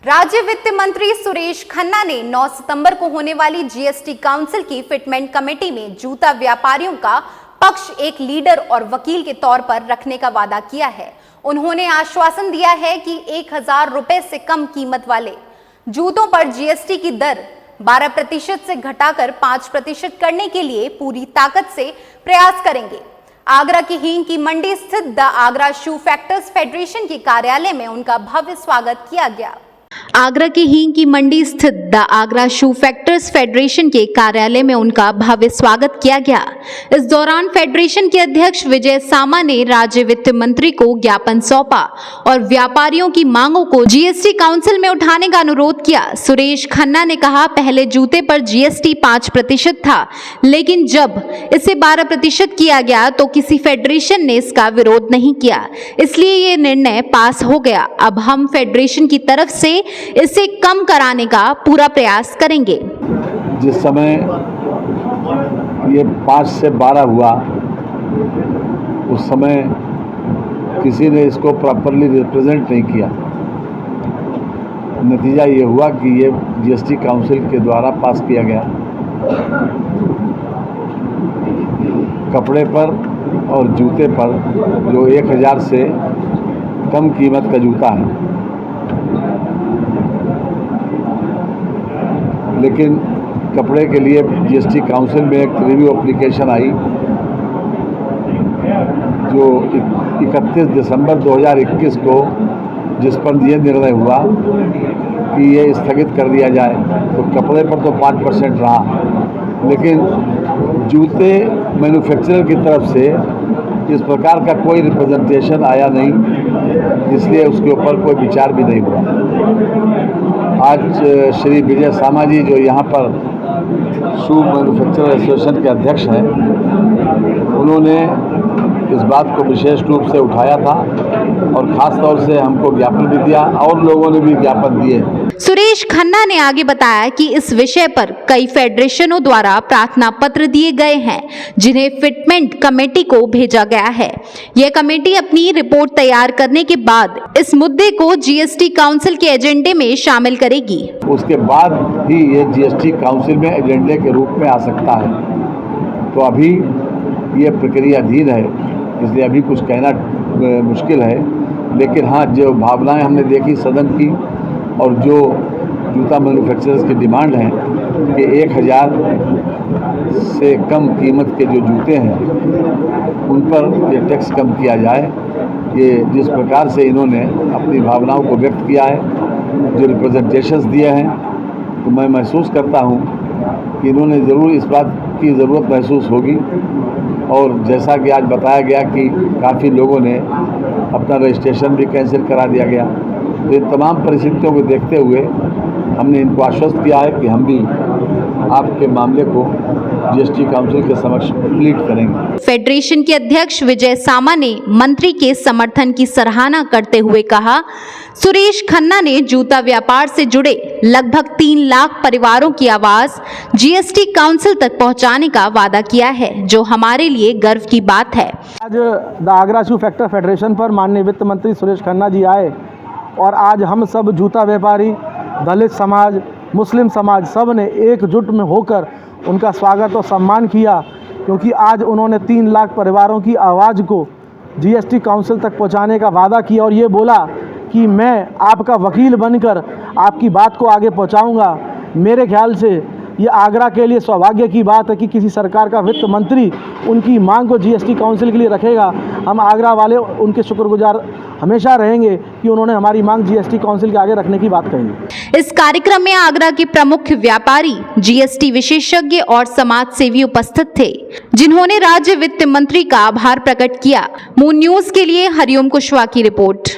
राज्य वित्त मंत्री सुरेश खन्ना ने 9 सितंबर को होने वाली जीएसटी काउंसिल की फिटमेंट कमेटी में जूता व्यापारियों का पक्ष एक लीडर और वकील के तौर पर रखने का वादा किया है। उन्होंने आश्वासन दिया है कि 1000 रुपए से कम कीमत वाले जूतों पर जीएसटी की दर 12% से घटाकर 5% करने के लिए पूरी ताकत से प्रयास करेंगे। आगरा की हींग की मंडी स्थित the Agra shoe factors federation के कार्यालय में उनका भव्य स्वागत किया गया। आगरा की हींग की मंडी स्थित the Agra shoe factors federation के कार्यालय में उनका भव्य स्वागत किया गया। इस दौरान फेडरेशन के अध्यक्ष विजय सामा ने राज्य वित्त मंत्री को ज्ञापन सौंपा और व्यापारियों की मांगों को जीएसटी काउंसिल में उठाने का अनुरोध किया। सुरेश खन्ना ने कहा, पहले जूते पर जीएसटी 5% था, लेकिन जब इसे 12% किया गया तो किसी फेडरेशन ने इसका विरोध नहीं किया, इसलिए ये निर्णय पास हो गया। अब हम फेडरेशन की तरफ से इसे कम कराने का पूरा प्रयास करेंगे। जिस समय ये 5 से 12 हुआ, उस समय किसी ने इसको प्रॉपरली रिप्रेजेंट नहीं किया। नतीजा ये हुआ कि ये जीएसटी काउंसिल के द्वारा पास किया गया। कपड़े पर और जूते पर जो 1000 से कम कीमत का जूता है, लेकिन कपड़े के लिए जीएसटी काउंसिल में एक रिव्यू एप्लीकेशन आई जो 31 दिसंबर 2021 को, जिस पर यह निर्णय हुआ कि ये स्थगित कर दिया जाए। तो कपड़े पर तो 5% रहा, लेकिन जूते मैन्युफैक्चरर की तरफ से इस प्रकार का कोई रिप्रेजेंटेशन आया नहीं, इसलिए उसके ऊपर कोई विचार भी नहीं हुआ। आज श्री विजय सामा जी, जो यहाँ पर शू मैन्युफैक्चरर एसोसिएशन के अध्यक्ष हैं, उन्होंने इस बात को विशेष रूप से उठाया था और ख़ास तौर से हमको ज्ञापन भी दिया और लोगों ने भी ज्ञापन दिए। सुरेश खन्ना ने आगे बताया कि इस विषय पर कई फेडरेशनों द्वारा प्रार्थना पत्र दिए गए हैं, जिन्हें फिटमेंट कमेटी को भेजा गया है। यह कमेटी अपनी रिपोर्ट तैयार करने के बाद इस मुद्दे को जीएसटी काउंसिल के एजेंडे में शामिल करेगी। उसके बाद ही ये जीएसटी काउंसिल में एजेंडे के रूप में आ सकता है। तो अभी ये प्रक्रियाधीन है, इसलिए अभी कुछ कहना मुश्किल है। लेकिन हाँ, जो भावनाएं हमने देखी सदन की और जो जूता मैन्युफैक्चरर्स की डिमांड है कि 1000 से कम कीमत के जो जूते हैं उन पर ये टैक्स कम किया जाए, ये जिस प्रकार से इन्होंने अपनी भावनाओं को व्यक्त किया है, जो रिप्रेजेंटेशंस दिए हैं, तो मैं महसूस करता हूँ कि इन्होंने ज़रूर इस बात की ज़रूरत महसूस होगी। और जैसा कि आज बताया गया कि काफ़ी लोगों ने अपना रजिस्ट्रेशन भी कैंसिल करा दिया गया। तो इन तमाम परिस्थितियों को देखते हुए हमने इनको आश्वस्त किया है कि हम भी आपके मामले को जीएसटी काउंसिल के समक्ष प्लीट करेंगे। फेडरेशन के अध्यक्ष विजय सामा ने मंत्री के समर्थन की सराहना करते हुए कहा, सुरेश खन्ना ने जूता व्यापार से जुड़े लगभग 3 लाख परिवारों की आवाज जीएसटी काउंसिल तक पहुंचाने का वादा किया है, जो हमारे लिए गर्व की बात है। आज the Agra shoe factor federation पर माननीय वित्त मंत्री सुरेश खन्ना जी आए और आज हम सब जूता व्यापारी, दलित समाज, मुस्लिम समाज सब ने एकजुट में होकर उनका स्वागत और सम्मान किया, क्योंकि आज उन्होंने 3 लाख परिवारों की आवाज़ को जीएसटी काउंसिल तक पहुंचाने का वादा किया और ये बोला कि मैं आपका वकील बनकर आपकी बात को आगे पहुंचाऊंगा। मेरे ख्याल से ये आगरा के लिए सौभाग्य की बात है कि किसी सरकार का वित्त मंत्री उनकी मांग को जीएसटी काउंसिल के लिए रखेगा। हम आगरा वाले उनके शुक्रगुजार हमेशा रहेंगे कि उन्होंने हमारी मांग जीएसटी काउंसिल के आगे रखने की बात कही। इस कार्यक्रम में आगरा के प्रमुख व्यापारी, जीएसटी विशेषज्ञ और समाज सेवी उपस्थित थे, जिन्होंने राज्य वित्त मंत्री का आभार प्रकट किया। मून न्यूज के लिए हरिओम कुशवाहा की रिपोर्ट।